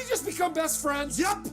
just become best friends? Yep.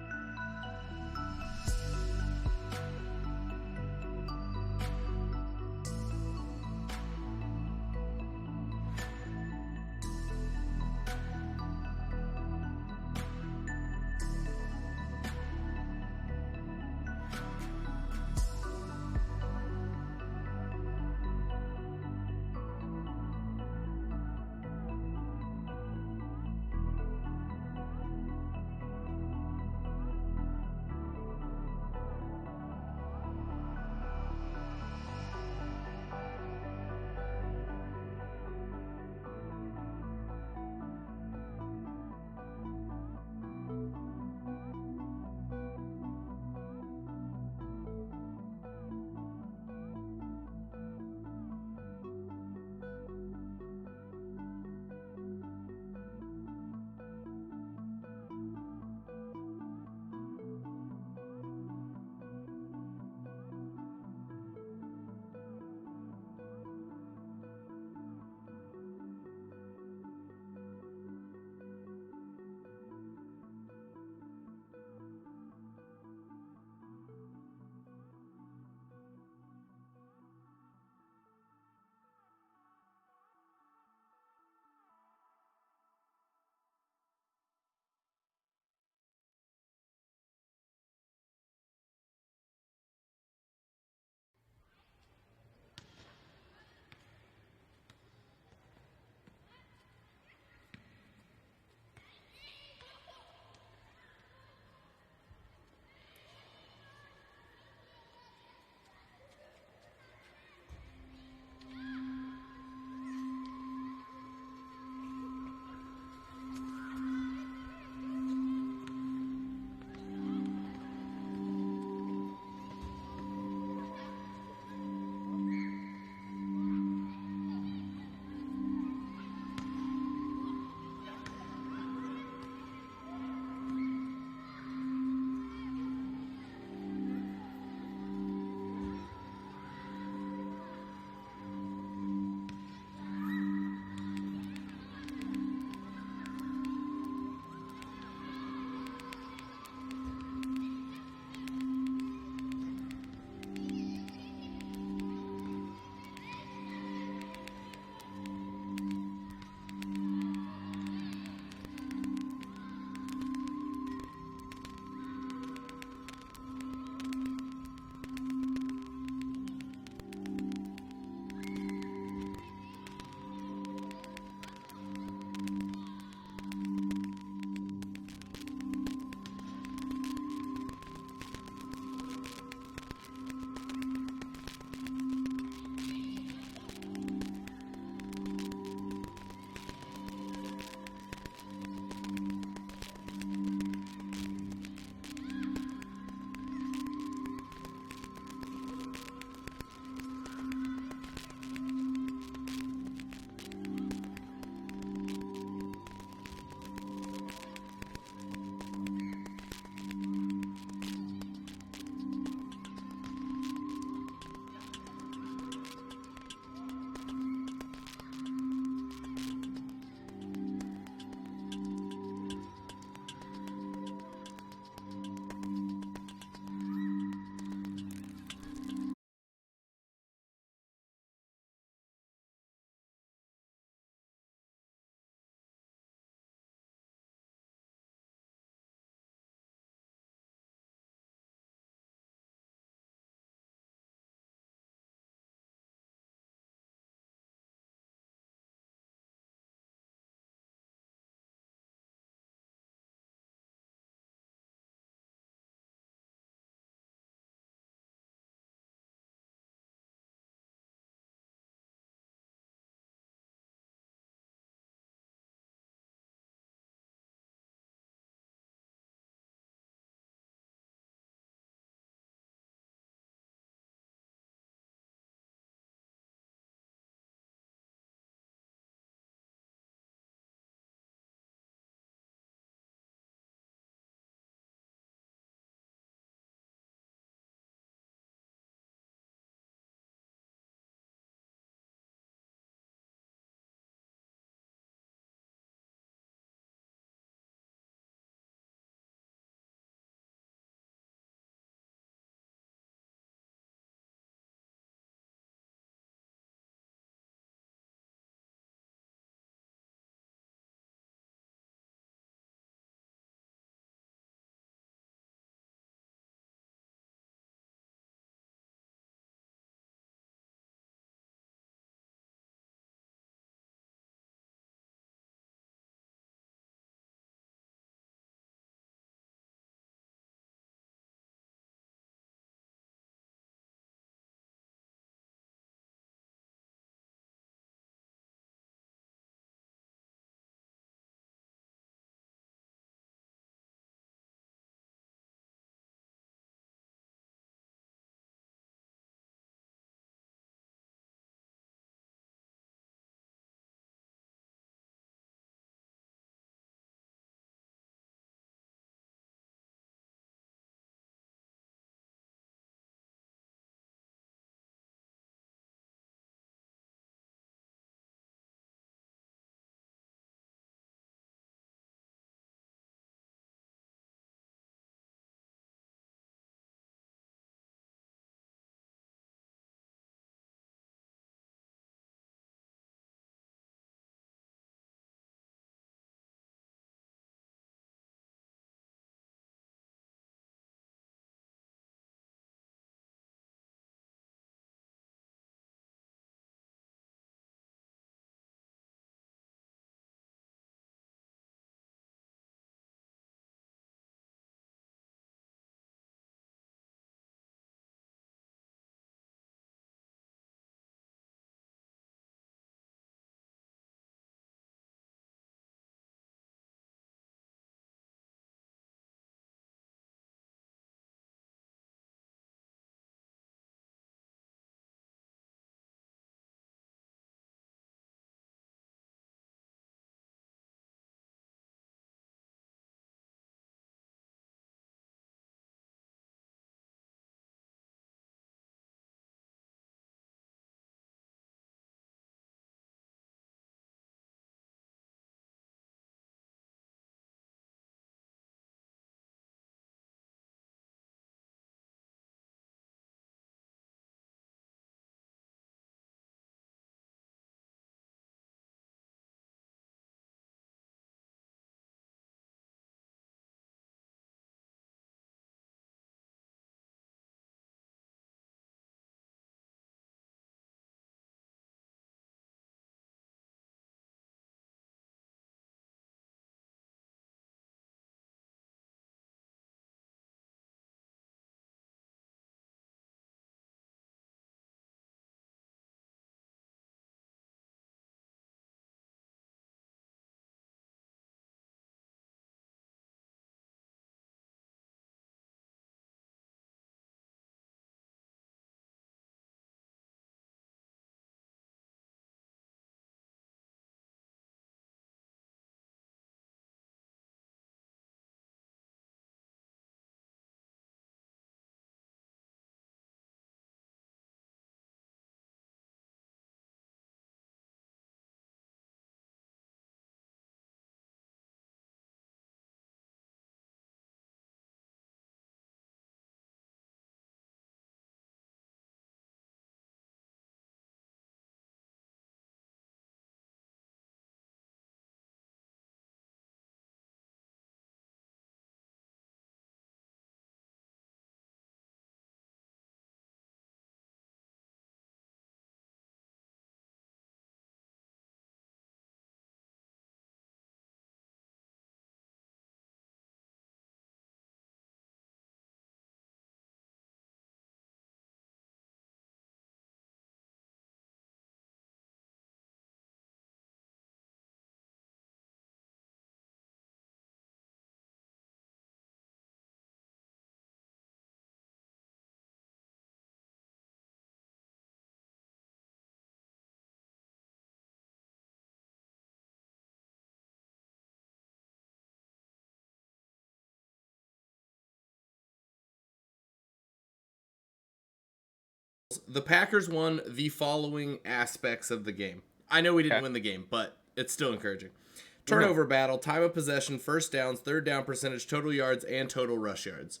The Packers won the following aspects of the game. I know we didn't Okay. win the game, but it's still encouraging. Mhm. Turnover battle, time of possession, first downs, third down percentage, total yards, and total rush yards.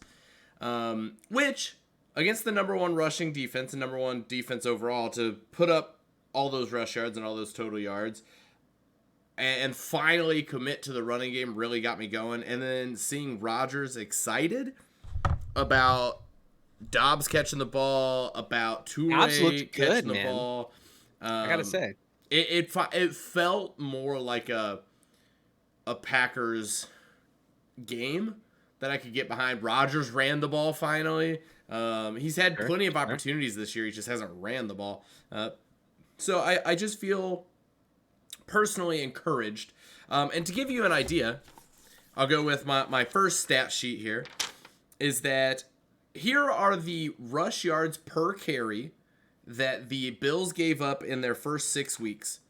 Which, against the number one rushing defense and number one defense overall, to put up all those rush yards and all those total yards and finally commit to the running game really got me going. And then seeing Rodgers excited about Dobbs catching the ball, about Dobbs Toure looked good, catching the man. ball. I gotta say. It felt more like a Packers game that I could get behind. Rodgers ran the ball finally. He's had Sure, plenty of sure. opportunities this year. He just hasn't ran the ball. So I just feel personally encouraged. And to give you an idea, I'll go with my first stat sheet here, is that here are the rush yards per carry that the Bills gave up in their first 6 weeks.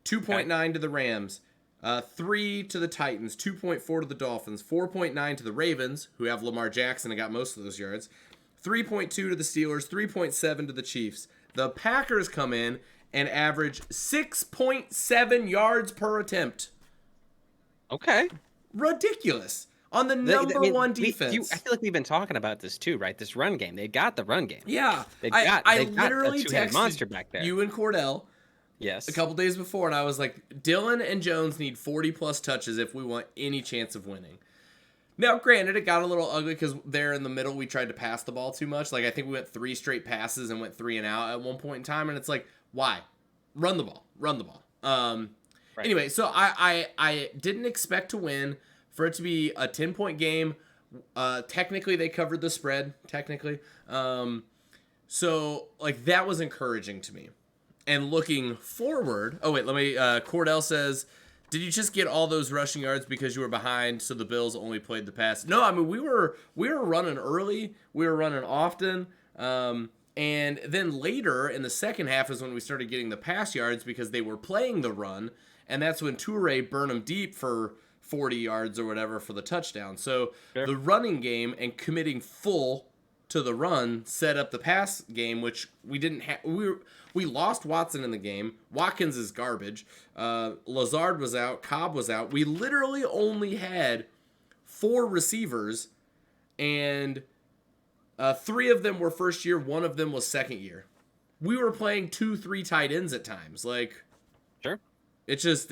2.9 to the Rams, 3 to the Titans, 2.4 to the Dolphins, 4.9 to the Ravens, who have Lamar Jackson and got most of those yards, 3.2 to the Steelers, 3.7 to the Chiefs. The Packers come in and average 6.7 yards per attempt. Okay. Ridiculous. On the number one defense. I feel like we've been talking about this too, right? This run game. They got the run game. Yeah. They've I got literally a two-headed texted monster back there. you and Cordell Yes. a couple days before, and I was like, Dylan and Jones need 40-plus touches if we want any chance of winning. Now, granted, it got a little ugly because there in the middle, we tried to pass the ball too much. Like, I think we went 3 straight passes and went 3 and out at one point in time, and it's like, why? Run the ball. Run the ball. Right. Anyway, so I didn't expect to win. For it to be a 10-point game, technically they covered the spread, technically. So, like, that was encouraging to me. And looking forward, Cordell says, did you just get all those rushing yards because you were behind, so the Bills only played the pass? No, I mean, we were running early, we were running often, and then later in the second half is when we started getting the pass yards because they were playing the run, and that's when Toure burned them deep for 40 yards or whatever for the touchdown. So Sure. the running game and committing full to the run set up the pass game, which we didn't have. We lost Watson in the game. Watkins is garbage. Lazard was out. Cobb was out. We literally only had 4 receivers, and 3 of them were first year. 1 of them was second year. We were playing 2-3 tight ends at times. Like, Sure. it's just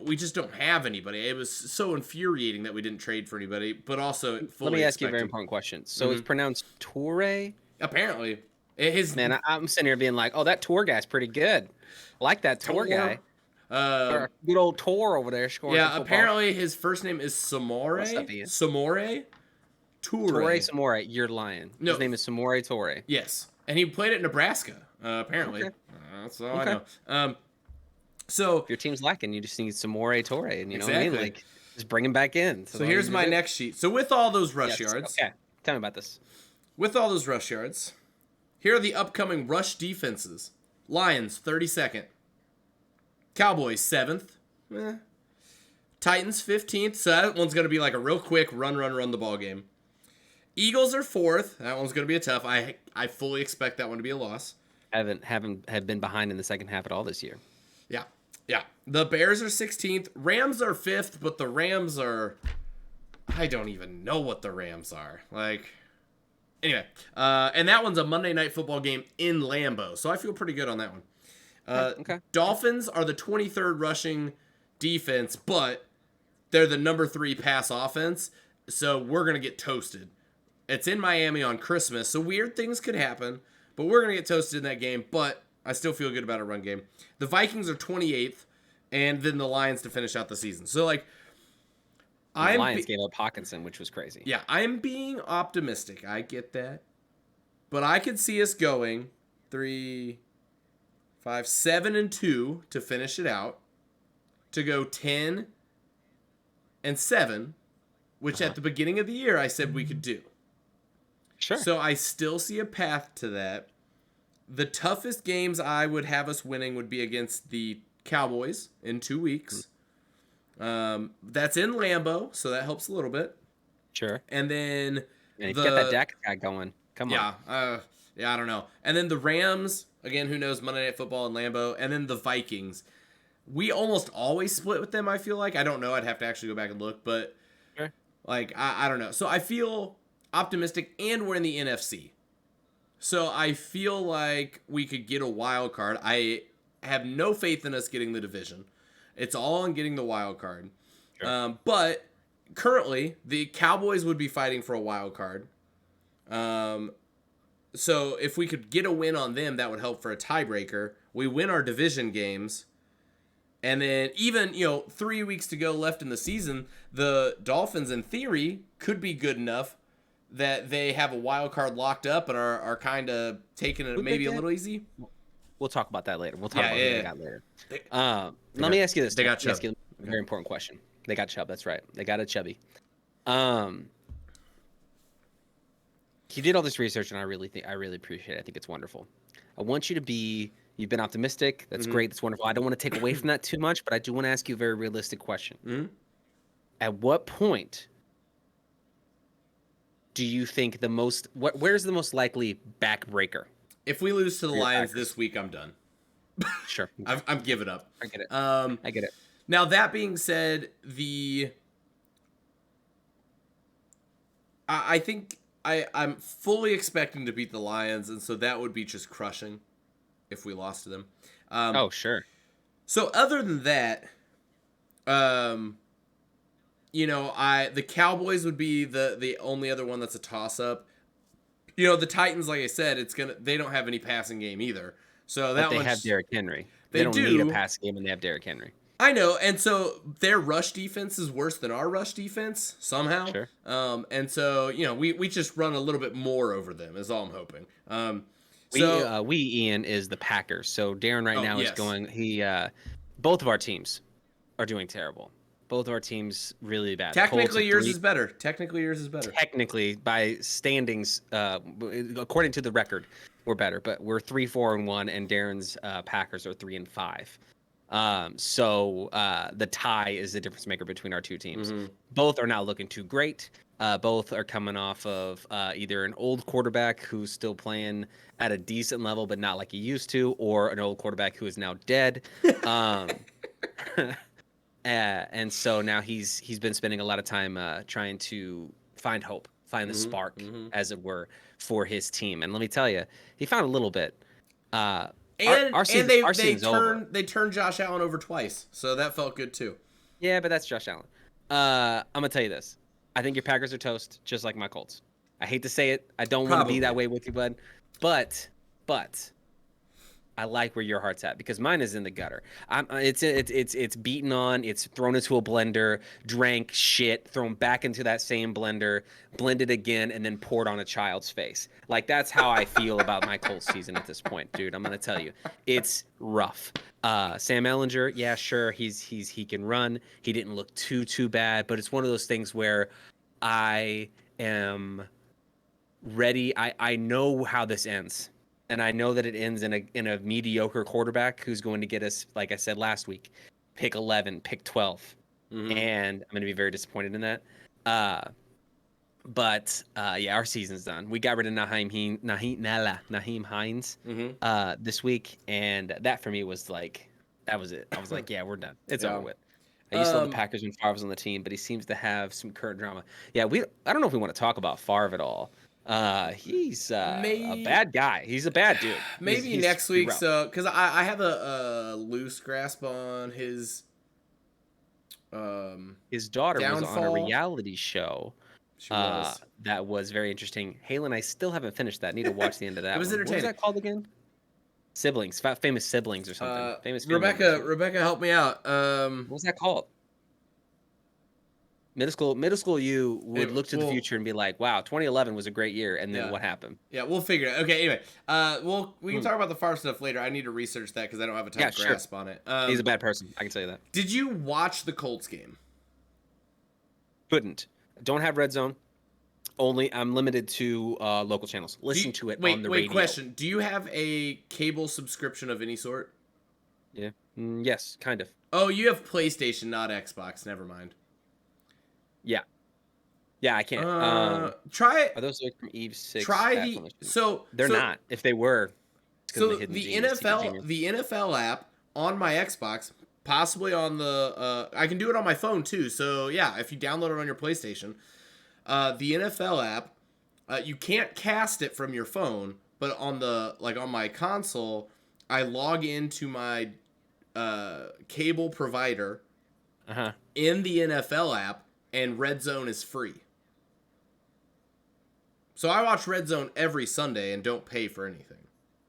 we just don't have anybody. It was so infuriating that we didn't trade for anybody, but also fully Let me ask you a very expected. important question. So it's pronounced Toure? Apparently, his Man, I'm sitting here being like, oh, that Tour guy's pretty good. I like that Tour guy. Good old Tour over there scoring. Yeah, some football. apparently his first name is Samore. What's up, Ian? Samore Toure. Toure Samore. You're lying. No. His name is Samore Toure. Yes, and he played at Nebraska. Apparently, Okay. that's all I Okay. know. So If your team's lacking, you just need Samore Toure, and you know what I Exactly. mean? Like, just bring him back in. so here's my next sheet. So with all those rush yards, Okay, tell me about this. with all those rush yards, here are the upcoming rush defenses. Lions 32nd. Cowboys 7th. Titans 15th. So that one's going to be like a real quick run the ball game. Eagles are 4th. That one's going to be a tough. I fully expect that one to be a loss. Have been behind in the second half at all this year. Yeah. The Bears are 16th. Rams are 5th, but the Rams are... I don't even know what the Rams are. Like... Anyway. And that one's a Monday Night Football game in Lambeau. So I feel pretty good on that one. Okay. Dolphins are the 23rd rushing defense, but they're the number 3 pass offense. So we're going to get toasted. It's in Miami on Christmas, so weird things could happen. But we're going to get toasted in that game, but I still feel good about a run game. The Vikings are 28th, and then the Lions to finish out the season. So, like, The Lions gave up Hawkinson, which was crazy. Yeah, I'm being optimistic. I get that. But I could see us going 3, 5, 7-2 to finish it out. To go 10-7, which at the beginning of the year I said we could do. Sure. So I still see a path to that. The toughest games I would have us winning would be against the Cowboys in 2 weeks. That's in Lambeau, so that helps a little bit. Sure. And then And if you got that Dak guy going, come on. yeah, Yeah, I don't know. And then the Rams, again, who knows, Monday Night Football and Lambeau, and then the Vikings. We almost always split with them, I feel like. I don't know. I'd have to actually go back and look, but Sure. like I don't know. So I feel optimistic, and we're in the NFC. So I feel like we could get a wild card. I have no faith in us getting the division. It's all on getting the wild card. Sure. But currently, the Cowboys would be fighting for a wild card. So if we could get a win on them, that would help for a tiebreaker. We win our division games. And then even, 3 weeks to go left in the season, the Dolphins, in theory, could be good enough that they have a wild card locked up and are kind of taking it maybe a little easy. We'll talk about that later. We'll talk about who they got later. Let me ask you this. They got Chubb. Ask you a very important question. They got Chubb. That's right. They got a Chubby. You did all this research, and I really appreciate it. I think it's wonderful. I want you to be. You've been optimistic. That's great. That's wonderful. I don't want to take away from that too much, but I do want to ask you a very realistic question. Mm-hmm. At what point do you think where's the most likely backbreaker? If we lose to the Lions this week, I'm done. Sure. I'm giving up. I get it. I get it. Now, that being said, I think I'm fully expecting to beat the Lions, and so that would be just crushing if we lost to them. Oh, sure. So other than that, the Cowboys would be the only other one that's a toss-up. The Titans, like I said, they don't have any passing game either. So that they have Derrick Henry. They don't need a passing game, and they have Derrick Henry. I know, and so their rush defense is worse than our rush defense somehow. Sure. And so we just run a little bit more over them is all I'm hoping. Ian is the Packers. So Darren now is going. Both of our teams are doing terrible. Both of our teams really bad. Technically, yours is better. Technically, by standings, according to the record, we're better. But we're 3-4-1, and Darren's Packers are 3-5. So the tie is the difference maker between our two teams. Mm-hmm. Both are not looking too great. Both are coming off of either an old quarterback who's still playing at a decent level, but not like he used to, or an old quarterback who is now dead. And so now he's been spending a lot of time trying to find hope, find the spark, as it were, for his team. And let me tell you, he found a little bit. They turned Josh Allen over twice, so that felt good too. Yeah, but that's Josh Allen. I'm gonna tell you this: I think your Packers are toast, just like my Colts. I hate to say it. I don't want to be that way with you, bud. But I like where your heart's at, because mine is in the gutter. It's beaten on, it's thrown into a blender, drank shit, thrown back into that same blender, blended again, and then poured on a child's face. Like, that's how I feel about my Colts season at this point, dude. I'm gonna tell you, it's rough. Sam Ehlinger, yeah, sure, he can run. He didn't look too bad, but it's one of those things where I am ready. I know how this ends. And I know that it ends in a mediocre quarterback who's going to get us, like I said last week, pick 11, pick 12. Mm-hmm. And I'm going to be very disappointed in that. But our season's done. We got rid of Nyheim Hines this week. And that for me was like, that was it. I was like, yeah, we're done. It's over with. I used to love the Packers when Favre was on the team, but he seems to have some current drama. Yeah, I don't know if we want to talk about Favre at all. He's a bad guy. He's a bad dude. Maybe next week, rough. So because I have a loose grasp on his daughter was on a reality show. She was. That was very interesting. Halen, I still haven't finished that. I need to watch the end of that. It was entertaining. What was that called again? Siblings, famous siblings or something. Famous. Rebecca, help me out. What was that called? Middle school you would look to the future and be like, wow, 2011 was a great year, and then what happened? Yeah, we'll figure it out. Okay, anyway. We can talk about the Favre stuff later. I need to research that because I don't have a ton of grasp on it. He's a bad person, I can tell you that. Did you watch the Colts game? Couldn't. Don't have Red Zone. I'm limited to local channels. Listen to it on the radio. Wait, question. Do you have a cable subscription of any sort? Yeah. Yes, kind of. Oh, you have PlayStation, not Xbox. Never mind. Yeah. Yeah, I can't. Try it. Are those like from Eve 6 Try back the from the They're so not. If they were, it's because of so the hidden the genius, secret NFL genius. the NFL app on my Xbox, possibly on the I can do it on my phone too. So yeah, if you download it on your PlayStation, the NFL app, you can't cast it from your phone, but on the on my console, I log into my cable provider Uh-huh. in the NFL app, and Red Zone is free. So I watch Red Zone every Sunday and don't pay for anything.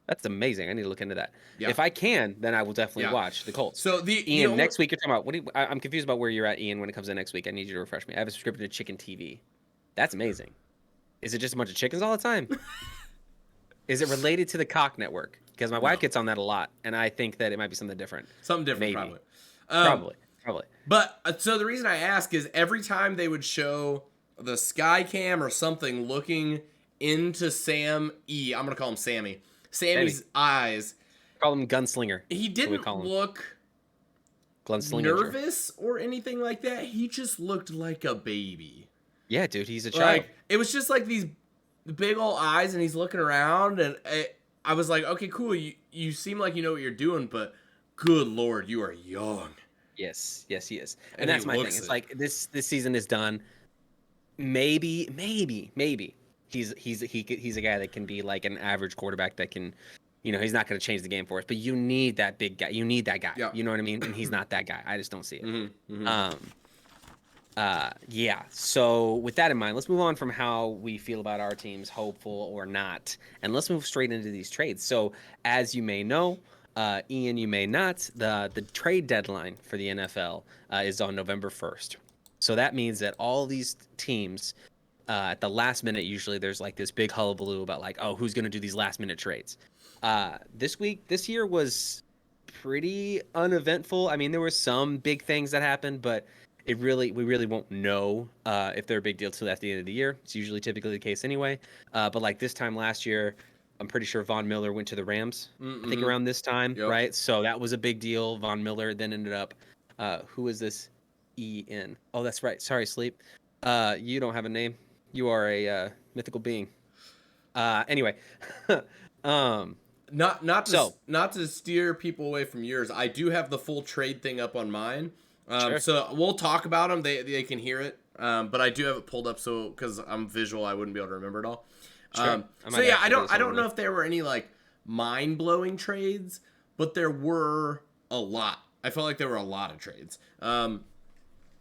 That's amazing. I need to look into that. Yeah, If I can, then I will definitely yeah. watch the Colts. So the Ian, only next week you're talking about what? I'm confused about where you're at, Ian. When it comes to next week, I need you to refresh me. I have a subscription to Chicken TV. That's amazing. Is it just a bunch of chickens all the time? Is it related to the Cock Network? Because my wife No. gets on that a lot, and I think that it might be something different. Something different, Maybe. probably. Probably. But so the reason I ask is every time they would show the sky cam or something looking into I'm gonna call him Sammy's eyes. Call him Gunslinger. He didn't look Gunslinger nervous or anything like that. He just looked like a baby. Yeah, dude, he's a child. It was just like these big old eyes, and he's looking around, and I was like, okay, cool. You seem like you know what you're doing, but good Lord, you are young. Yes, he is, and that's my thing. It's like this season is done. Maybe he's a guy that can be like an average quarterback that can, he's not going to change the game for us. But you need that big guy. You need that guy. Yeah. You know what I mean? And he's not that guy. I just don't see it. Mm-hmm, mm-hmm. Yeah. So with that in mind, let's move on from how we feel about our teams, hopeful or not, and let's move straight into these trades. So as you may know, Ian, you may not, the trade deadline for the NFL is on November 1st. So that means that all these teams at the last minute, usually there's like this big hullabaloo about like, oh, who's going to do these last minute trades? This year was pretty uneventful. I mean, there were some big things that happened, but we really won't know if they're a big deal till at the end of the year. It's usually typically the case anyway. But like this time last year, I'm pretty sure Von Miller went to the Rams. I think around this time, right? So that was a big deal. Von Miller then ended up. Who is this? Ian. Oh, that's right. Sorry, Sleep. You don't have a name. You are a mythical being. Anyway. Not to steer people away from yours. I do have the full trade thing up on mine. Sure. So we'll talk about them. They can hear it. But I do have it pulled up, so because I'm visual, I wouldn't be able to remember it all. Sure. So yeah, I don't know if there were any like mind blowing trades, but there were a lot. I felt like there were a lot of trades.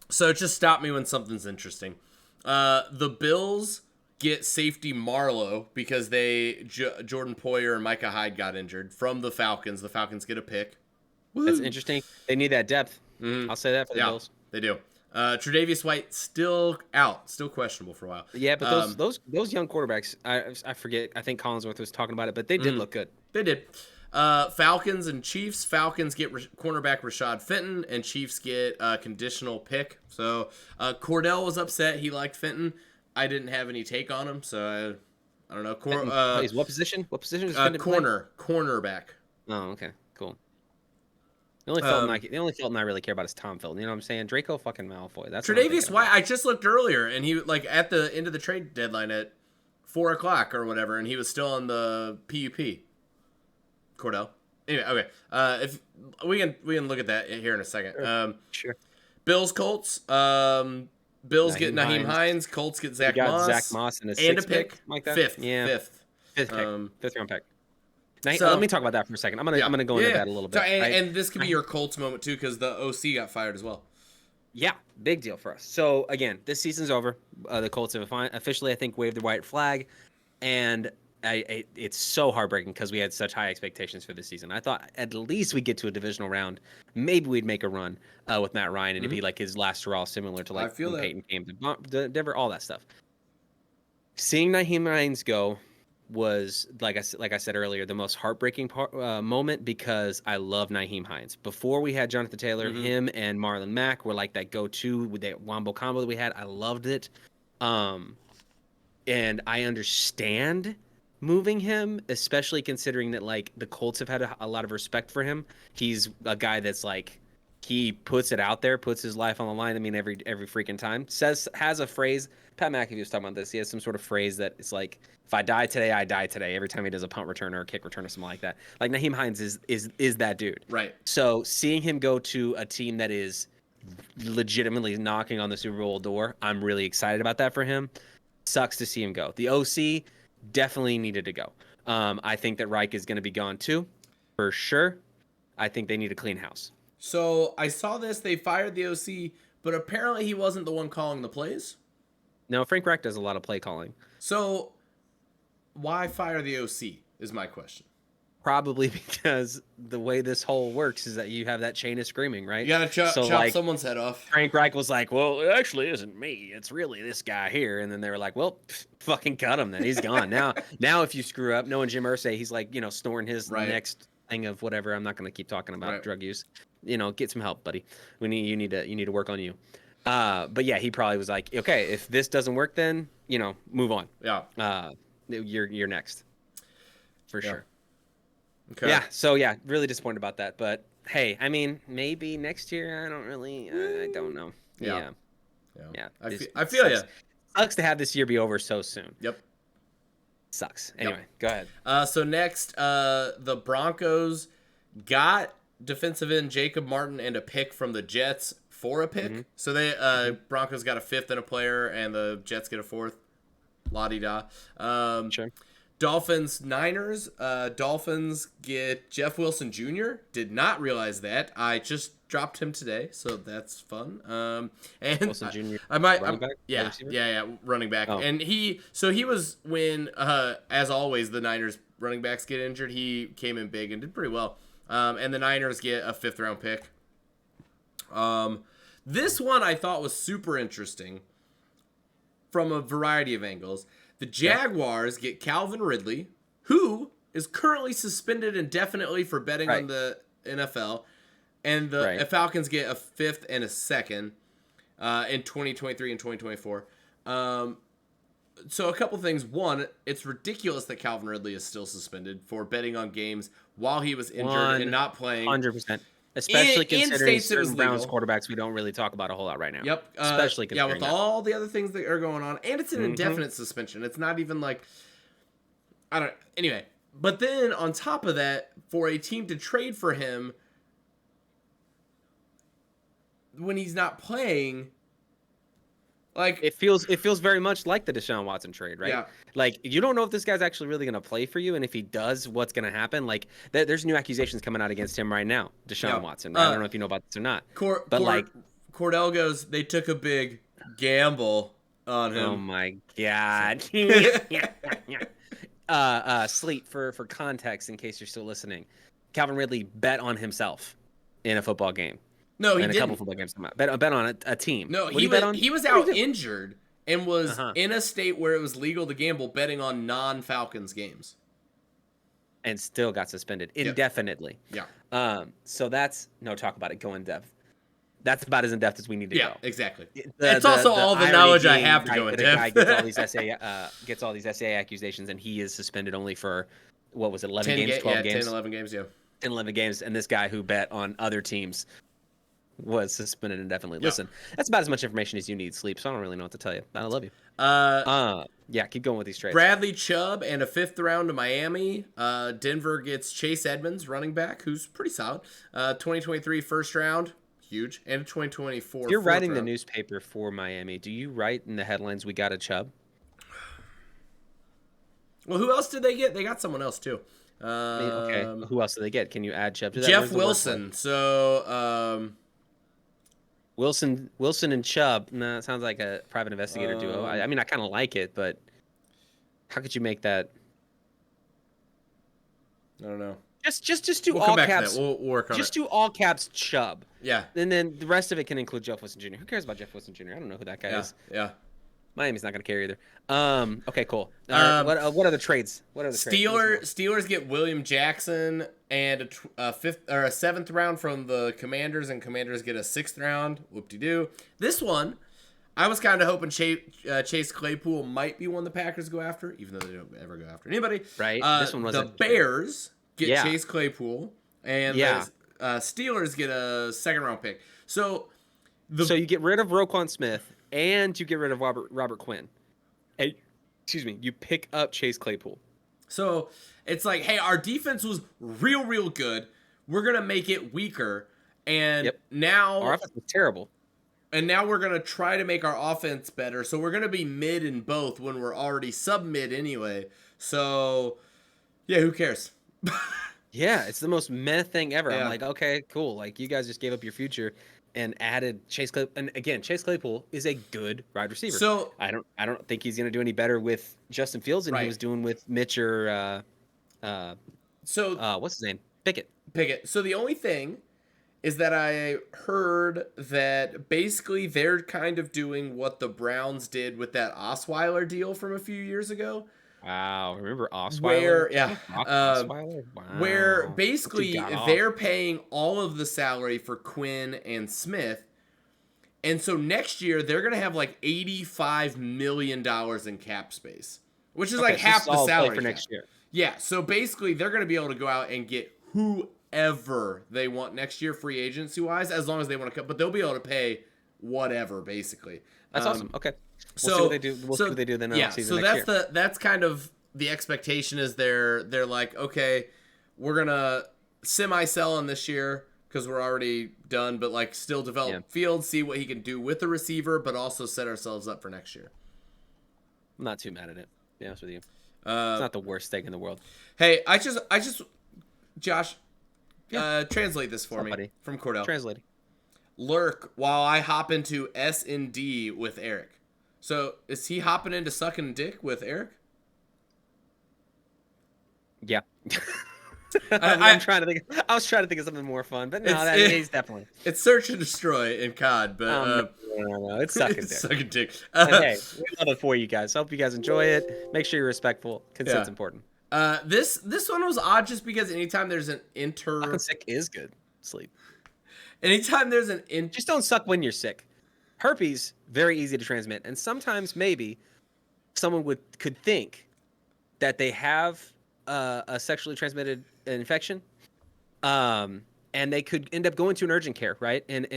So just stop me when something's interesting. The Bills get safety Marlowe because Jordan Poyer and Micah Hyde got injured from the Falcons. The Falcons get a pick. Woo. That's interesting. They need that depth. Mm-hmm. I'll say that for the Bills. They do. Tre'Davious White still out, still questionable for a while. Yeah, but those young quarterbacks, I forget. I think Collinsworth was talking about it, but they did look good. They did. Falcons and Chiefs. Falcons get cornerback Rashad Fenton, and Chiefs get a conditional pick. So Cordell was upset. He liked Fenton. I didn't have any take on him, so I don't know. He's what position? What position is Fenton cornerback. Oh, okay, cool. The only Felton I really care about is Tom Felton. You know what I'm saying? Draco fucking Malfoy. That's Tre'Davious White. I just looked earlier, and he like at the end of the trade deadline at 4:00 or whatever, and he was still on the PUP. Cordell. Anyway, okay. If we can look at that here in a second. Sure. Bills Colts. Bills get Nyheim Hines. Colts get Zach Moss. Zach Moss and a pick like that. Fifth. Fifth pick. Fifth round pick. Now, let me talk about that for a second. I'm gonna go into that a little bit. And this could be your Colts moment too, because the OC got fired as well. Yeah, big deal for us. So again, this season's over. The Colts have officially, I think, waved the white flag, and it's so heartbreaking because we had such high expectations for this season. I thought at least we'd get to a divisional round. Maybe we'd make a run with Matt Ryan, and it'd be like his last hurrah, similar to like when Peyton came to Denver, all that stuff. Seeing Nyheim Hines go was, like I said earlier, the most heartbreaking moment because I love Nyheim Hines. Before we had Jonathan Taylor, him and Marlon Mack were like that go-to with that wombo combo that we had. I loved it. And I understand moving him, especially considering that like the Colts have had a lot of respect for him. He's a guy that's like he puts it out there, puts his life on the line. I mean, every freaking time. Has a phrase. Pat McAfee was talking about this. He has some sort of phrase that it's like, if I die today, I die today. Every time he does a punt return or a kick return or something like that. Like Naheem Hines is that dude. Right. So seeing him go to a team that is legitimately knocking on the Super Bowl door, I'm really excited about that for him. Sucks to see him go. The OC definitely needed to go. I think that Reich is going to be gone too, for sure. I think they need a clean house. So I saw this. They fired the OC, but apparently he wasn't the one calling the plays. No, Frank Reich does a lot of play calling. So why fire the OC is my question. Probably because the way this whole works is that you have that chain of screaming, right? You got to chop someone's head off. Frank Reich was like, well, it actually isn't me. It's really this guy here. And then they were like, well, fucking cut him then. He's gone. Now if you screw up, knowing Jim Irsay, he's like, snoring his next thing of whatever. I'm not going to keep talking about drug use. Get some help, buddy. You need to work on you. But yeah, he probably was like, okay, if this doesn't work, then, move on. Yeah. You're next. For sure. Okay. Yeah. So yeah, really disappointed about that. But hey, I mean, maybe next year. I don't know. Yeah. I feel you. Sucks to have this year be over so soon. Yep. Sucks. Anyway, Go ahead. So next, the Broncos got defensive end Jacob Martin and a pick from the Jets for a pick. Mm-hmm. So they Broncos got a fifth and a player, and the Jets get a fourth. La-di-da. Sure. Dolphins, Niners. Dolphins get Jeff Wilson Jr. Did not realize that. I just dropped him today, so that's fun. And Wilson Jr. I might, running back? Yeah, running back. Oh. And he was when, as always, the Niners running backs get injured. He came in big and did pretty well. And the Niners get a 5th round pick. This one I thought was super interesting from a variety of angles. The Jaguars get Calvin Ridley, who is currently suspended indefinitely for betting on the NFL, and the Falcons get a 5th and a 2nd in 2023 and 2024. So a couple things. One, it's ridiculous that Calvin Ridley is still suspended for betting on games while he was injured and not playing. 100%. Especially considering certain Browns legal. Quarterbacks we don't really talk about a whole lot right now. Yep. Especially considering with all the other things that are going on. And it's an indefinite suspension. It's not even like... Anyway. But then on top of that, for a team to trade for him when he's not playing... Like it feels very much like the Deshaun Watson trade, right? Yeah. Like you don't know if this guy's actually really going to play for you, and if he does, what's going to happen? Like there's new accusations coming out against him right now, Deshaun Watson. I don't know if you know about this or not. Cordell goes, they took a big gamble on him. Oh my god. Sleep for context in case you're still listening. Calvin Ridley bet on himself in a football game. No, he didn't. A couple football games come out. Bet on a team. No, he was out injured and was in a state where it was legal to gamble, betting on non-Falcons games. And still got suspended indefinitely. Yeah. So that's talk about it. Go in depth. That's about as in depth as we need to go. Yeah, exactly. It's also all the knowledge I have to go in depth. The guy gets all these SA accusations, and he is suspended only for what was it, 11 games, 12 games? 10, 11 games, yeah. 10, 11 games, and this guy who bet on other teams was suspended indefinitely. Yeah. Listen, that's about as much information as you need, Sleep, so I don't really know what to tell you. I love you. Yeah, keep going with these trades. Bradley Chubb and a 5th round to Miami. Denver gets Chase Edmonds, running back, who's pretty solid. 2023 1st round, huge. And 2024 You're writing round. the newspaper for Miami. Do you write in the headlines, we got a Chubb? Well, who else did they get? They got someone else, too. Okay, who else did they get? Can you add Chubb to that? Jeff Wilson. So, Wilson and Chubb. No, it sounds like a private investigator duo. I mean, I kind of like it, but how could you make that? I don't know. Just do all caps. We'll work on it. Just do all caps Chubb. Yeah. And then the rest of it can include Jeff Wilson Jr. Who cares about Jeff Wilson Jr.? I don't know who that guy is. Yeah. Miami's not going to care either. Okay, cool. What are the trades? Steelers get William Jackson and a 7th round from the Commanders, and Commanders get a 6th round. Whoop-de-doo. This one, I was kind of hoping Chase Claypool might be one the Packers go after, even though they don't ever go after anybody. Right. This one wasn't. The Bears get Chase Claypool, and Steelers get a second round pick. So so you get rid of Roquan Smith and you get rid of Robert Quinn. And, excuse me, you pick up Chase Claypool. So it's like, hey, our defense was real good. We're gonna make it weaker, and now our offense was terrible. And now we're gonna try to make our offense better. So we're gonna be mid in both when we're already sub mid anyway. So yeah, who cares? Yeah, it's the most meh thing ever. Yeah. I'm like, okay, cool. Like you guys just gave up your future and added Chase Claypool. And again, Chase Claypool is a good wide receiver. So I don't think he's gonna do any better with Justin Fields than he was doing with Mitch or what's his name? Pickett. So the only thing is that I heard that basically they're kind of doing what the Browns did with that Osweiler deal from a few years ago. Wow, remember Osweiler? Osweiler? Wow. Where basically they're paying all of the salary for Quinn and Smith. And so next year they're going to have like $85 million in cap space, which is like half the salary for next year. Yeah, so basically they're going to be able to go out and get whoever they want next year free agency wise, as long as they want to cut, but they'll be able to pay whatever basically. That's awesome. Okay. We'll see what they do. We'll see what they do then. Yeah. So that's kind of the expectation is they're like, okay, we're gonna semi-sell him this year because we're already done, but like still develop Fields, see what he can do with the receiver, but also set ourselves up for next year. I'm not too mad at it. To be honest with you, it's not the worst thing in the world. Hey, I just, Josh, translate this for me from Cordell. Translating. Lurk while I hop into S&D with Eric. So is he hopping into sucking dick with Eric? Yeah. I'm trying to think. I was trying to think of something more fun, but no, he's definitely. It's search and destroy in COD, but no, it's sucking dick. Sucking dick. Hey, we love it for you guys. Hope you guys enjoy it. Make sure you're respectful. Consent's important. This one was odd just because anytime there's an Sucking sick is good. Sleep. Anytime there's an just don't suck when you're sick. Herpes, very easy to transmit, and sometimes maybe someone could think that they have a sexually transmitted infection, and they could end up going to an urgent care, right? And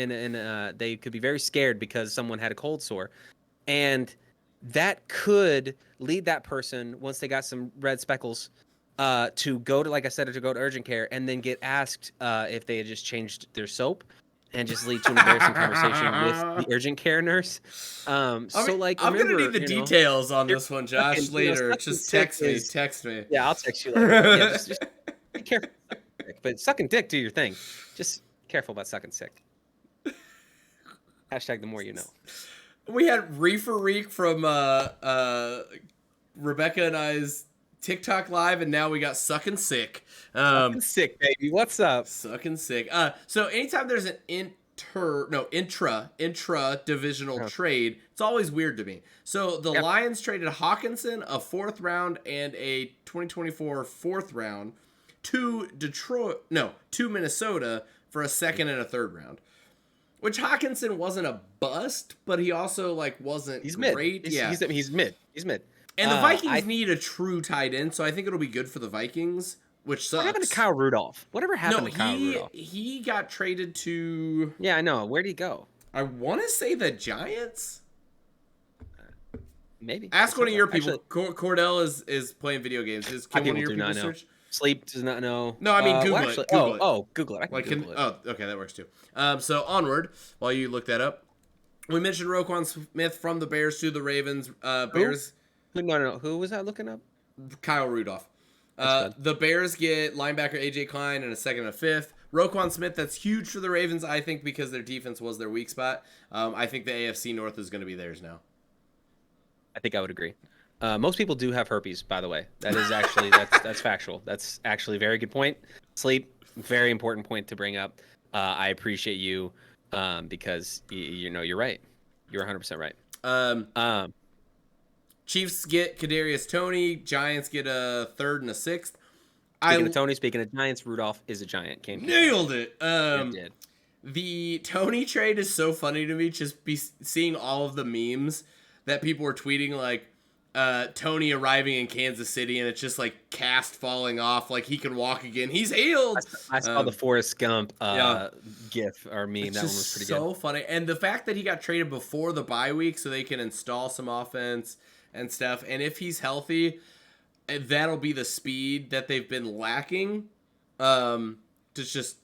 they could be very scared because someone had a cold sore, and that could lead that person, once they got some red speckles, to go to, like I said, to go to urgent care and then get asked if they had just changed their soap, and just lead to an embarrassing conversation with the urgent care nurse. I'm gonna need the details on this one, Josh, later. Just text me. Yeah, I'll text you later. Yeah, just be careful. But sucking dick, do your thing. Just careful about sucking sick. Hashtag the more you know. We had Reefer Reek from Rebecca and I's TikTok live, and now we got Sucking Sick. Sucking Sick, baby. What's up? Sucking Sick. So anytime there's an intra divisional trade, it's always weird to me. So the Lions traded Hawkinson, a 4th round, and a 2024 4th round to Minnesota for a 2nd and a 3rd round. Which Hawkinson wasn't a bust, but he also wasn't great. Mid. He's mid. And the Vikings need a true tight end, so I think it'll be good for the Vikings, which sucks. What happened to Kyle Rudolph? Whatever happened to Kyle Rudolph? He got traded to... Yeah, I know. Where'd he go? I want to say the Giants? Maybe. Ask one of your people. Cordell is playing video games. Can one of your people search? Sleep does not know. No, I mean Google it. Google it. I can Google it. Oh, okay, that works too. So onward, while you look that up, we mentioned Roquan Smith from the Bears to the Ravens. Bears... No. Who was I looking up? Kyle Rudolph. The Bears get linebacker A.J. Klein and a 2nd and a 5th. Roquan Smith, that's huge for the Ravens, I think, because their defense was their weak spot. I think the AFC North is going to be theirs now. I think I would agree. Most people do have herpes, by the way. That is actually, that's factual. That's actually a very good point. Sleep, very important point to bring up. I appreciate you because, you're right. You're 100% right. Chiefs get Kadarius Toney. Giants get a 3rd and a 6th. Speaking of Toney, speaking of Giants, Rudolph is a Giant. Nailed it. Did. The Toney trade is so funny to me. Just seeing all of the memes that people were tweeting Tony arriving in Kansas City and it's just like cast falling off, like he can walk again. He's healed. I saw the Forrest Gump Yeah. gif or meme. It's that one just was pretty so good. funny. And the fact that he got traded before the bye week so they can install some offense and stuff. And if he's healthy, that'll be the speed that they've been lacking to just,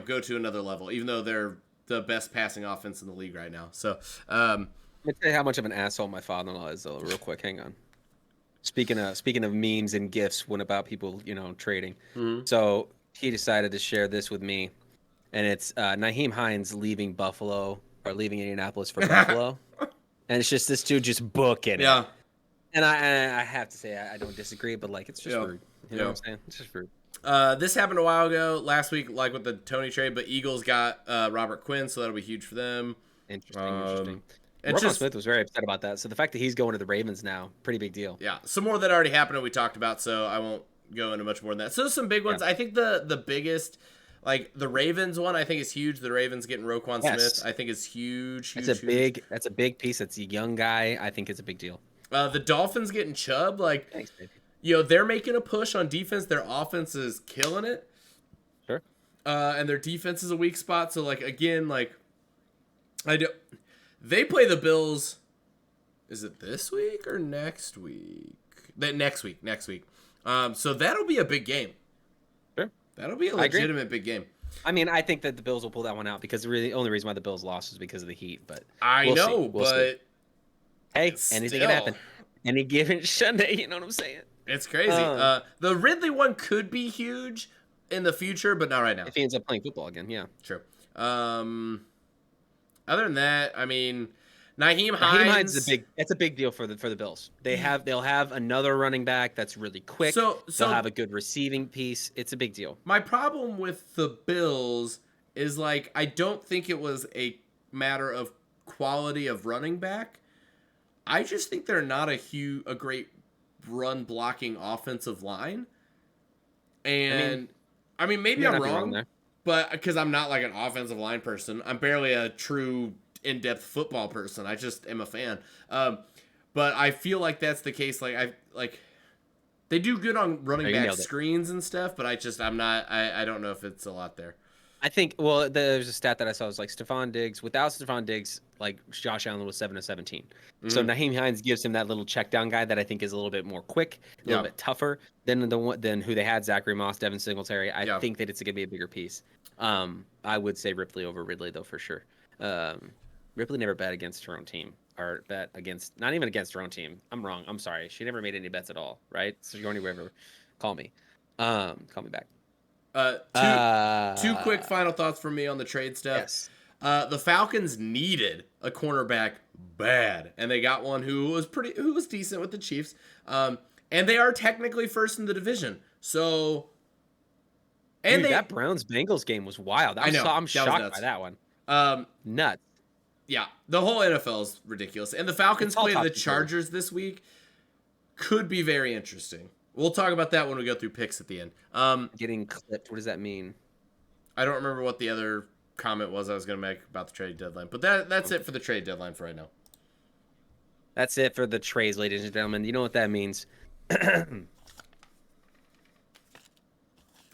go to another level, even though they're the best passing offense in the league right now. So, Let me tell you how much of an asshole my father-in-law is, though, real quick. Hang on. Speaking of memes and gifs, when about people, trading. mm-hmm. So he decided to share this with me, and it's Nyheim Hines leaving Buffalo or leaving Indianapolis for Buffalo, and it's just this dude just booking it. And I have to say I don't disagree, but like it's just rude. You know what I'm saying? It's just rude. This happened a while ago, last week, like with the Tony trade, but Eagles got Robert Quinn, so that'll be huge for them. Interesting. Roquan Smith was very upset about that. So the fact that he's going to the Ravens now, pretty big deal. Yeah, some more that already happened and we talked about, so I won't go into much more than that. So some big ones. Yeah. I think the biggest, like the Ravens one, I think is huge. The Ravens getting Roquan Smith, I think is huge. That's a big piece. That's a young guy. I think it's a big deal. The Dolphins getting Chubb, like, thanks, baby. They're making a push on defense. Their offense is killing it. Sure. And their defense is a weak spot. So like again, like they play the Bills. Is it this week or next week? Next week. So that'll be a big game. Sure. That'll be a legitimate big game. I mean, I think that the Bills will pull that one out because the only reason why the Bills lost is because of the heat. But we'll see. Hey, anything can happen. Any given Sunday, you know what I'm saying? It's crazy. The Ridley one could be huge in the future, but not right now. If he ends up playing football again, yeah. True. Other than that, I mean, Nyheim Hines that's a big deal for the Bills. They'll have another running back that's really quick. So they'll have a good receiving piece. It's a big deal. My problem with the Bills is like I don't think it was a matter of quality of running back. I just think they're not a great run blocking offensive line. And I mean maybe I'm wrong, but because I'm not like an offensive line person, I'm barely a true in-depth football person. I just am a fan. But I feel like that's the case. Like they do good on running back screens and stuff, but I don't know if it's a lot there. I think, there's a stat that I saw. It was like without Stephon Diggs, like Josh Allen was 7 of 17. Mm-hmm. So Nyheim Hines gives him that little check down guy that I think is a little bit more quick, a little bit tougher than who they had, Zachary Moss, Devin Singletary. I think that it's going to be a bigger piece. I would say Ripley over Ridley, though, for sure. Ripley never bet against her own team, or not even against her own team. I'm wrong. I'm sorry. She never made any bets at all, right? So you're anywhere ever. Call me. Call me back. Two quick final thoughts from me on the trade stuff. Yes. The Falcons needed a cornerback bad, and they got one who was decent with the Chiefs. And they are technically first in the division. So, and that Browns Bengals game was wild. I know. I'm shocked by that one. Nuts. Yeah, the whole NFL is ridiculous. And the Falcons play the Chargers this week. Could be very interesting. We'll talk about that when we go through picks at the end. Getting clipped. What does that mean? I don't remember what the other comment was I was going to make about the trade deadline. But that's it for the trade deadline for right now. That's it for the trades, ladies and gentlemen. You know what that means. I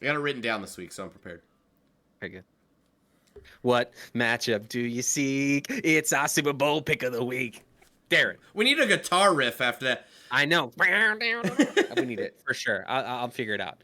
got it written down this week, so I'm prepared. Very good. What matchup do you seek? It's our Super Bowl pick of the week. Darren. We need a guitar riff after that. I know. We need it for sure. I'll figure it out.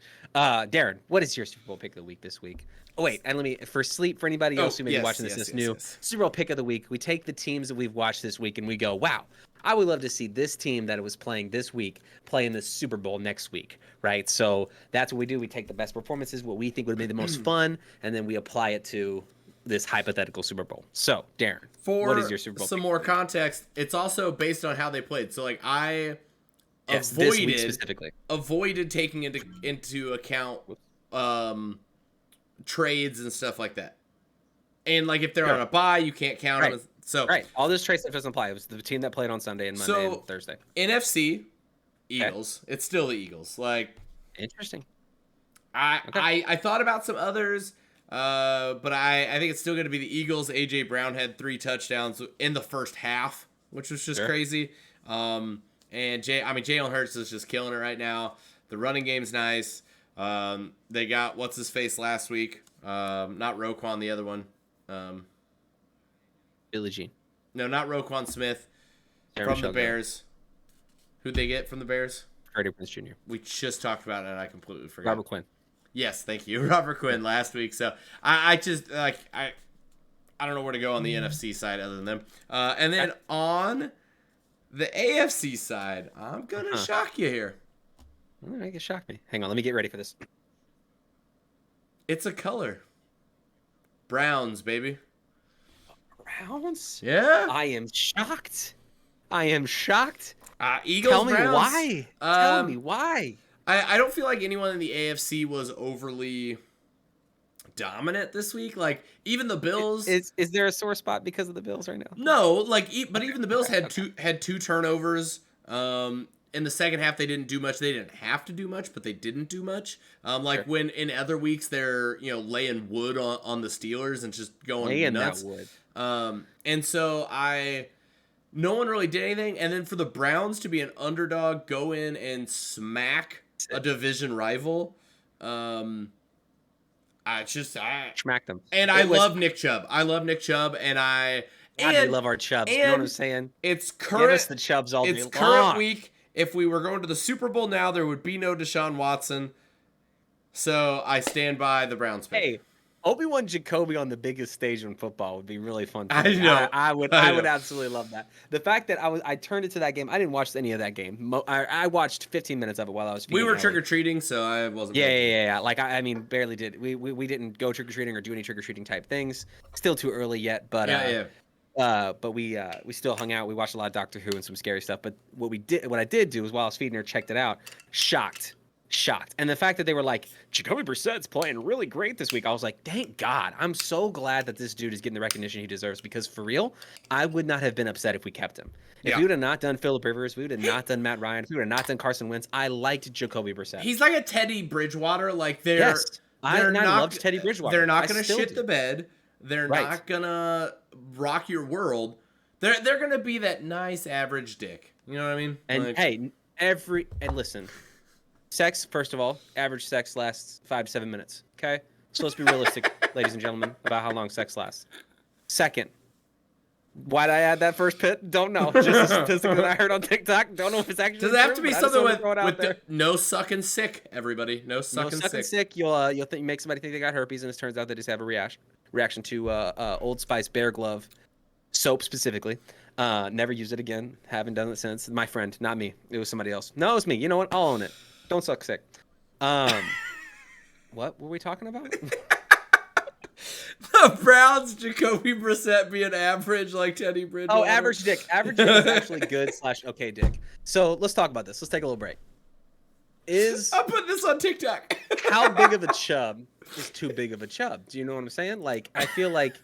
Darren, what is your Super Bowl pick of the week this week? Oh, wait, and for anybody else who may be watching this new Super Bowl pick of the week, we take the teams that we've watched this week and we go, wow, I would love to see this team that it was playing this week play in the Super Bowl next week, right? So that's what we do. We take the best performances, what we think would be the most fun, and then we apply it to this hypothetical Super Bowl. So, Darren, what is your Super Bowl? For some more context, it's also based on how they played. So, like, I avoided taking into account trades and stuff like that. And, like, if they're on a bye, you can't count them. So, all this trade stuff doesn't apply. It was the team that played on Sunday and Monday and Thursday. NFC, Eagles. Okay. It's still the Eagles. Like, interesting. I thought about some others. But I think it's still going to be the Eagles. A.J. Brown had 3 touchdowns in the first half, which was just crazy. And Jalen Hurts is just killing it right now. The running game's nice. They got what's his face last week. Not Roquan, the other one. Billie Jean. No, not Roquan Smith. Jeremy From the Shugart. Bears. Who'd they get from the Bears? Freddie Prinze Jr. We just talked about it and I completely forgot. Robert Quinn. Yes, thank you. Robert Quinn last week. So I just like I don't know where to go on the NFC side other than them. And then on the AFC side, I'm gonna shock you here. All right, you shocked me. Hang on, let me get ready for this. It's a color. Browns, baby. Browns? Yeah. I am shocked. I am shocked. Eagles, Tell me Browns. why. Tell me why. I don't feel like anyone in the AFC was overly dominant this week. Like even the Bills. Is there a sore spot because of the Bills right now? No, like but even the Bills had two turnovers. In the second half they didn't do much. They didn't have to do much, but they didn't do much. Like when in other weeks they're laying wood on the Steelers and just going nuts. That wood. And so no one really did anything. And then for the Browns to be an underdog, go in and smack a division rival. I smacked them. And I love Nick Chubb. I love Nick Chubb, and I love our Chubbs. You know what I'm saying? It's current. Give us the Chubbs all day long. It's current week. If we were going to the Super Bowl now, there would be no Deshaun Watson. So I stand by the Browns pick. Hey, Obi-Wan Jacoby on the biggest stage in football would be really fun. I know. I would absolutely love that. The fact that I turned into that game. I didn't watch any of that game. I watched 15 minutes of it while I was. We were trick or treating, so I wasn't. Yeah. Like I mean, barely did. We didn't go trick or treating or do any trick or treating type things. Still too early yet, but but we still hung out. We watched a lot of Doctor Who and some scary stuff. But what I did do is while I was feeding her, checked it out. Shocked. And the fact that they were like, Jacoby Brissett's playing really great this week. I was like, thank God. I'm so glad that this dude is getting the recognition he deserves, because for real, I would not have been upset if we kept him. If we would have not done Phillip Rivers, we would have not done Matt Ryan, if we would have not done Carson Wentz, I liked Jacoby Brissett. He's like a Teddy Bridgewater. Like I loved Teddy Bridgewater. They're not going to shit the bed. They're not going to rock your world. They're going to be that nice average dick. You know what I mean? And listen. Sex, first of all, average sex lasts 5 to 7 minutes. Okay? So let's be realistic, ladies and gentlemen, about how long sex lasts. Second, why'd I add that first pit? Don't know. Just a statistic that I heard on TikTok. Don't know if it's actually Does it have to be something with no sucking sick, everybody? No sucking sick. You'll make somebody think they got herpes, and it turns out they just have a reaction to Old Spice Bear Glove soap specifically. Never used it again. Haven't done it since. My friend, not me. It was somebody else. No, it was me. You know what? I'll own it. Don't suck sick. What were we talking about? The Browns, Jacoby Brissett being average like Teddy Bridgewater. Oh, average dick. Average dick is actually good / okay dick. So let's talk about this. Let's take a little break. I'm putting this on TikTok. How big of a chub is too big of a chub? Do you know what I'm saying? Like, I feel like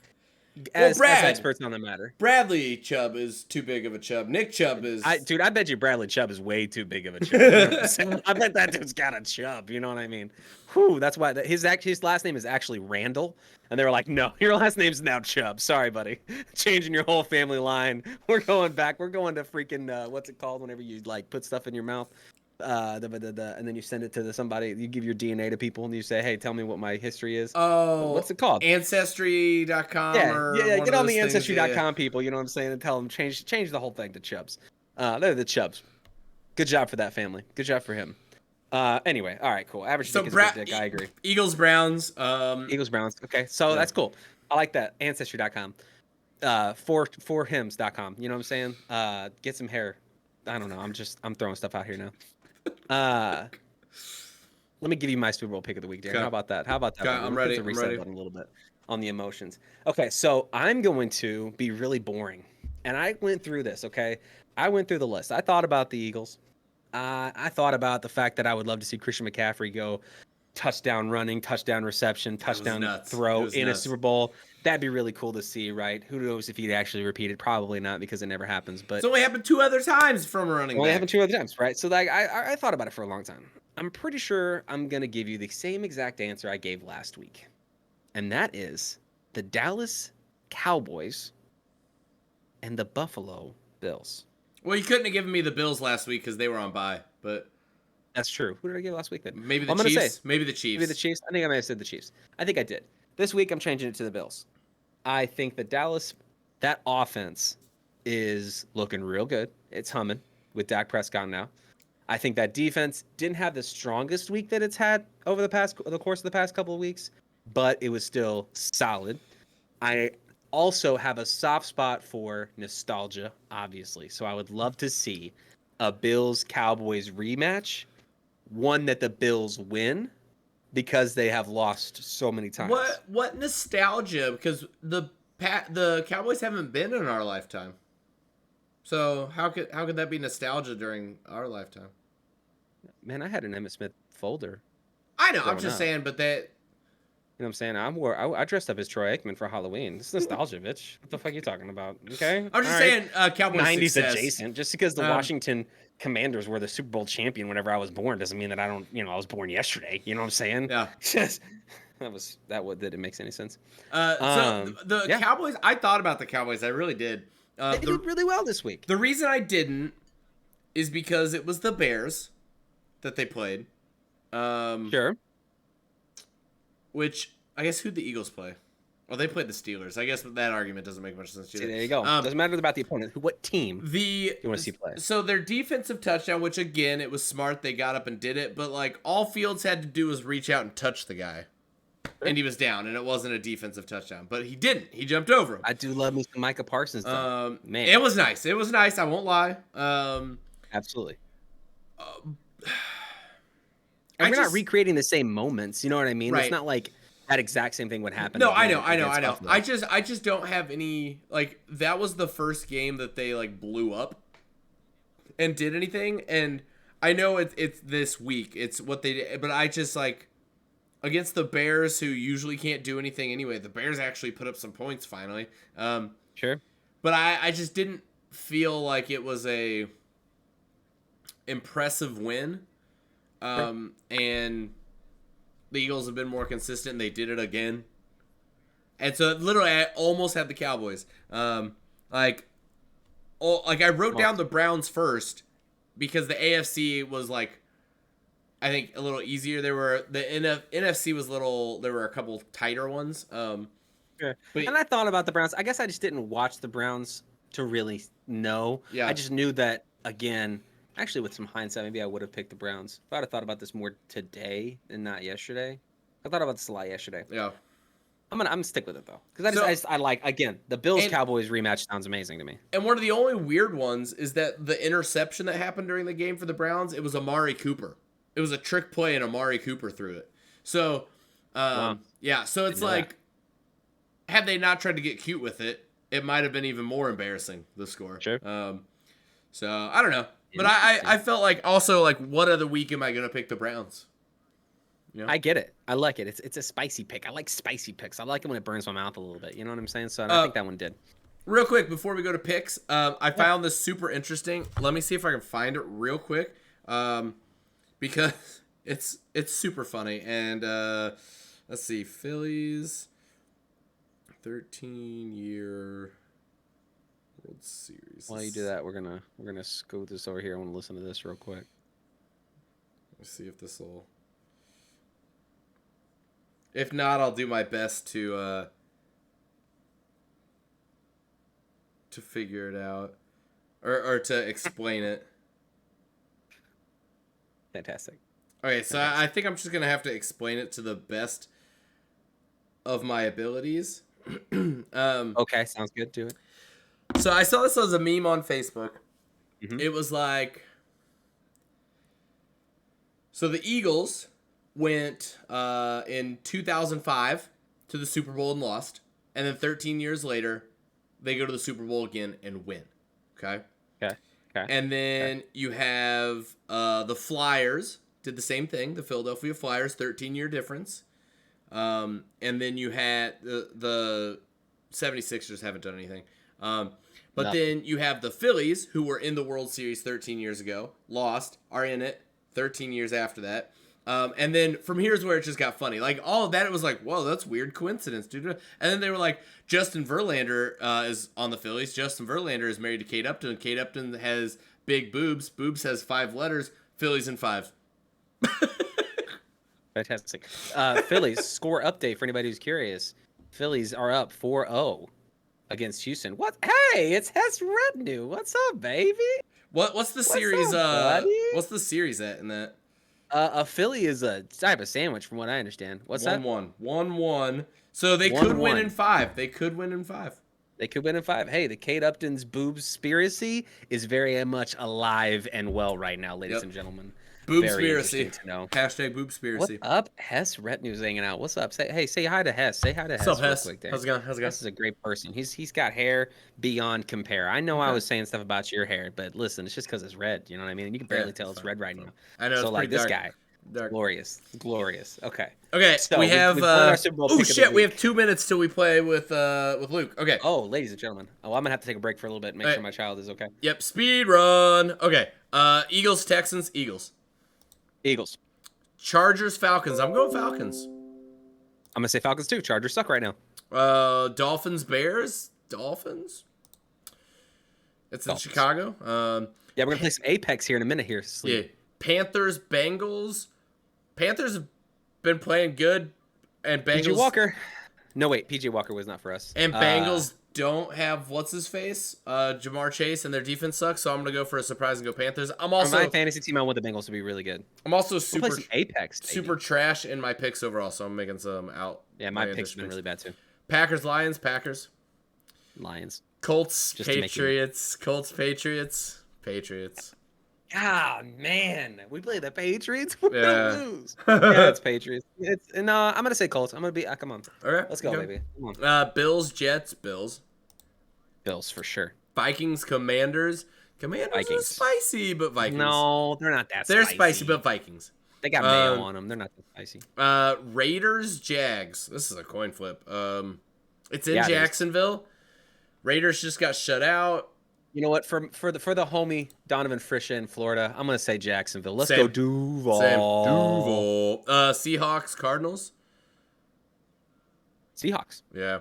as experts on the matter, Bradley Chubb is too big of a chub. Nick Chubb is. I bet you Bradley Chubb is way too big of a chub. You know what I bet that dude's got a chub. You know what I mean? Whew, that's why his last name is actually Randall, and they were like, "No, your last name's now Chubb. Sorry, buddy. Changing your whole family line. We're going back. We're going to freaking what's it called whenever you like put stuff in your mouth." And then you send it to somebody. You give your DNA to people, and you say, "Hey, tell me what my history is." Oh, what's it called? Ancestry.com. Yeah. Get on the Ancestry.com, people. You know what I'm saying, and tell them change the whole thing to Chubbs. They're the Chubbs. Good job for that family. Good job for him. Anyway, all right, cool. Average dick is a good dick. I agree. Eagles Browns. Eagles Browns. Okay, so that's cool. I like that. Ancestry.com. Forhims.com. You know what I'm saying? Get some hair. I don't know. I'm throwing stuff out here now. Let me give you my Super Bowl pick of the week, Darren. Okay. How about that? Okay, I'm ready. Put the reset button a little bit on the emotions. Okay, so I'm going to be really boring, and I went through this. Okay, I went through the list. I thought about the Eagles. I thought about the fact that I would love to see Christian McCaffrey go touchdown running, touchdown reception, touchdown throw in a Super Bowl. That'd be really cool to see, right? Who knows if he'd actually repeat it? Probably not, because it never happens. But it's only happened 2 other times from a running back. Only happened 2 other times, right? So like, I thought about it for a long time. I'm pretty sure I'm gonna give you the same exact answer I gave last week, and that is the Dallas Cowboys and the Buffalo Bills. Well, you couldn't have given me the Bills last week because they were on bye, but That's true. Who did I give last week then? maybe the Well, I'm gonna say Chiefs. Maybe the maybe the Chiefs. Chiefs. I think I may have said the Chiefs. I think I did. This week I'm changing it to the Bills. I think that Dallas, that offense is looking real good. It's humming with Dak Prescott now. I think that defense didn't have the strongest week that it's had over the course of the past couple of weeks, but it was still solid. I also have a soft spot for nostalgia, obviously. So I would love to see a Bills Cowboys rematch, one that the Bills win because they have lost so many times. What nostalgia? Because the Cowboys haven't been in our lifetime. So how could that be nostalgia during our lifetime? Man, I had an Emmitt Smith folder I know. I'm growing just up. saying, but that You know what I'm saying? I dressed up as Troy Aikman for Halloween. It's nostalgia, bitch. What the fuck are you talking about? Okay? I'm All just right. saying, Cowboys 90s success. adjacent. Just because the Um, Washington Commanders were the Super Bowl champion whenever I was born doesn't mean that I was born yesterday. You know what I'm saying? yeah. Just that it makes any sense. So the Yeah. Cowboys. I thought about the Cowboys. I really did. They The did really well this week. the reason I didn't is because it was the Bears that they played. Sure. Which I guess who'd the Eagles play? Well, they played the Steelers. I guess that argument doesn't make much sense See, either. there you go. Doesn't matter about the opponent. What team The you want to see play? so their defensive touchdown, which again it was smart, they got up and did it, but like all Fields had to do was reach out and touch the guy, and he was down, and it wasn't a defensive touchdown. But he didn't. He jumped over him. I do love me some Micah Parsons though. Man, It was nice. It was nice. I won't lie. absolutely. I And we're not just recreating the same moments. You know what I mean? It's right. not like that exact same thing would happen. No, I again know, I know, against I know. Buffalo. I just don't have any like that was the first game that they like blew up and did anything, and I know it's this week. It's what they did, but I just like against the Bears who usually can't do anything anyway. The Bears actually put up some points finally. Sure. But I just didn't feel like it was a impressive win. And the Eagles have been more consistent. And they did it again. And so literally I almost had the Cowboys. Like I wrote down the Browns first because the AFC was like I think a little easier. There were the NFC was little. There were a couple tighter ones. Sure. But And I thought about the Browns. I guess I just didn't watch the Browns to really know. Yeah. I just knew that again. Actually, with some hindsight, maybe I would have picked the Browns. If I'd have thought about this more today and not yesterday. I thought about this a lot yesterday. yeah, I'm gonna stick with it though, because I like again the Bills Cowboys rematch sounds amazing to me. and one of the only weird ones is that the interception that happened during the game for the Browns, it was Amari Cooper. It was a trick play and Amari Cooper threw it. So, Wow. yeah, so it's Didn't know like had they not tried to get cute with it, it might have been even more embarrassing, the score. Sure. So I don't know. But I felt like also like what other week am I gonna pick the Browns? You know? I get it. I like it. It's a spicy pick. I like spicy picks. I like it when it burns my mouth a little bit. You know what I'm saying? So I think that one did. Real quick before we go to picks, I found this super interesting. Let me see if I can find it real quick, because it's super funny. And let's see, Phillies 13-year World Series. While you do that, we're gonna scoot this over here. I want to listen to this real quick. Let's see if this will. If not, I'll do my best to figure it out, or to explain it. Fantastic. Okay, so I think I'm just gonna have to explain it to the best of my abilities. Okay, sounds good. Do it. So I saw this as a meme on Facebook. Mhm. It was like, so the Eagles went in 2005 to the Super Bowl and lost, and then 13 years later, they go to the Super Bowl again and win. Okay. Okay. And then you have the Flyers did the same thing. The Philadelphia Flyers, 13-year difference. And then you had the 76ers haven't done anything. But then you have the Phillies, who were in the World Series 13 years ago, lost, are in it 13 years after that. And then from here's where it just got funny. Like all of that, it was like, whoa, that's weird coincidence, dude. And then they were like, Justin Verlander is on the Phillies. Justin Verlander is married to Kate Upton. Kate Upton has big boobs. Boobs has 5 letters. Phillies in 5. Fantastic. Phillies score update for anybody who's curious. Phillies are up 4-0 against Houston. What? Hey, it's Hess Revenue. What's up, baby? What's the series? Up, buddy? What's the series at in that? A Philly is a type of sandwich, from what I understand. What's that? 1-1. So they could win in 5. They could win in 5. They could win in 5. Hey, the Kate Upton's boobspiracy is very much alive and well right now, ladies and gentlemen. Boobspiracy. Hashtag boobspiracy. What's up? Hess Retinue's hanging out. What's up? Say hi to Hess. Say hi to Hess. What's up, Hess? Quick there. How's it going? Hess is a great person. He's got hair beyond compare. I know I was saying stuff about your hair, but listen, it's just because it's red. You know what I mean? And you can barely tell it's red right now. I know. So it's like this dark. guy. Dark. Glorious. Okay. So we have. Oh shit! We have 2 minutes till we play with Luke. Okay. Oh, ladies and gentlemen. Oh, I'm gonna have to take a break for a little bit and make sure my child is okay. Yep. Speed run. Okay. Eagles, Texans, Eagles. Chargers, Falcons. I'm going Falcons. I'm gonna say Falcons too. Chargers suck right now. Dolphins, Bears. Dolphins. It's in Chicago. Yeah, we're gonna play some Apex here in a minute. Here. Sleep. Yeah. Panthers, Bengals. Panthers have been playing good, and Bengals. PJ Walker. No, wait. PJ Walker was not for us. And Bengals don't have what's his face, Jamar Chase, and their defense sucks. So I'm gonna go for a surprise and go Panthers. I'm also for my fantasy team. I want the Bengals to be really good. I'm also super Apex, baby. super trash in my picks overall. So I'm making some out. Yeah, my picks have been really bad too. Packers, Lions, Lions. Colts, Patriots, Patriots. Ah, man, we play the Patriots. We're gonna lose. Yeah, it's Patriots. I'm gonna say Colts. I'm gonna be. Come on. All right, let's go, baby. Come on. Bills, Jets, Bills for sure. Vikings, Commanders. Vikings are spicy, but Vikings. No, they're not that. They're spicy, but Vikings. They got mayo on them. They're not that spicy. Raiders, Jags. This is a coin flip. It's in Jacksonville. Raiders just got shut out. You know what? For the homie Donovan Frisha in Florida, I'm gonna say Jacksonville. Let's go Duval. Seahawks, Cardinals. Seahawks. Yeah.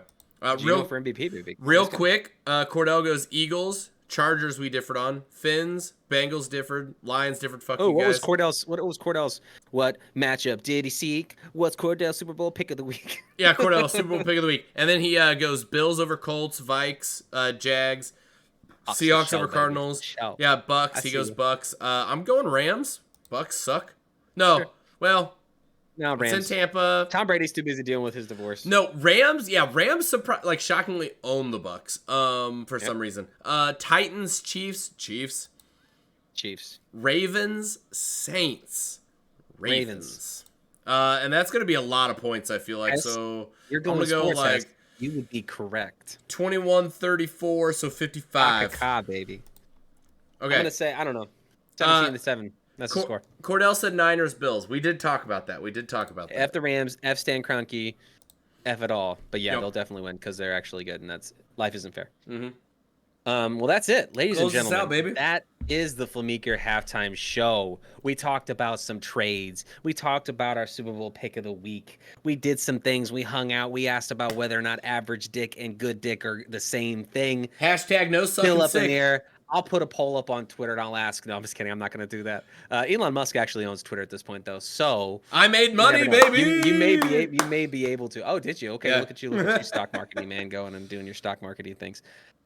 Real for MVP, baby. Real quick, Cordell goes Eagles. Chargers we differed on. Finns, Bengals differed. Lions differed. Fuck you guys. What was Cordell's matchup did he seek? What's Cordell's Super Bowl pick of the week? Yeah, Cordell Super Bowl pick of the week. And then he goes Bills over Colts, Vikes, Jags. Seahawks over Cardinals. Yeah, Bucks. He goes Bucks. I'm going Rams. Bucks suck. No. Sure. Well, no, Rams. It's in Tampa. Tom Brady's too busy dealing with his divorce. No, Rams. Yeah, Rams shockingly own the Bucks. For some reason. Titans, Chiefs. Ravens, Saints. Ravens. And that's going to be a lot of points, I feel like. So you're going to go like. You would be correct. 21-34, so 55. Baby. Okay. I'm gonna say I don't know. 17-7. That's the score. Cordell said Niners, Bills. We did talk about that. F the Rams. F Stan Kroenke. F it all. But yeah, they'll definitely win because they're actually good, and that's life isn't fair. Mm-hmm. Well, that's it, ladies and gentlemen. Out, baby. That is the Flemeeker halftime show. We talked about some trades. We talked about our Super Bowl pick of the week. We did some things. We hung out. We asked about whether or not average dick and good dick are the same thing. Hashtag no sucking Still up sick. in the air. I'll put a poll up on Twitter and I'll ask. No, I'm just kidding. I'm not going to do that. Elon Musk actually owns Twitter at this point, though. So I made money, baby. You may be able to. Oh, did you? Okay, yeah. Look at you, stock marketing man, going and doing your stock marketing things.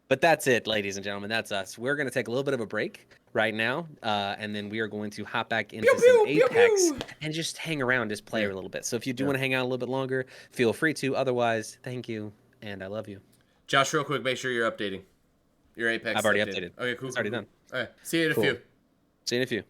But that's it, ladies and gentlemen. That's us. We're going to take a little bit of a break right now, and then we are going to hop back into some Apex and just hang around, just play a little bit. So if you do want to hang out a little bit longer, feel free to. Otherwise, thank you, and I love you. Josh, real quick, make sure you're updating your Apex. I've already updated. Okay, cool. It's already done. All right. See you in a few. See you in a few.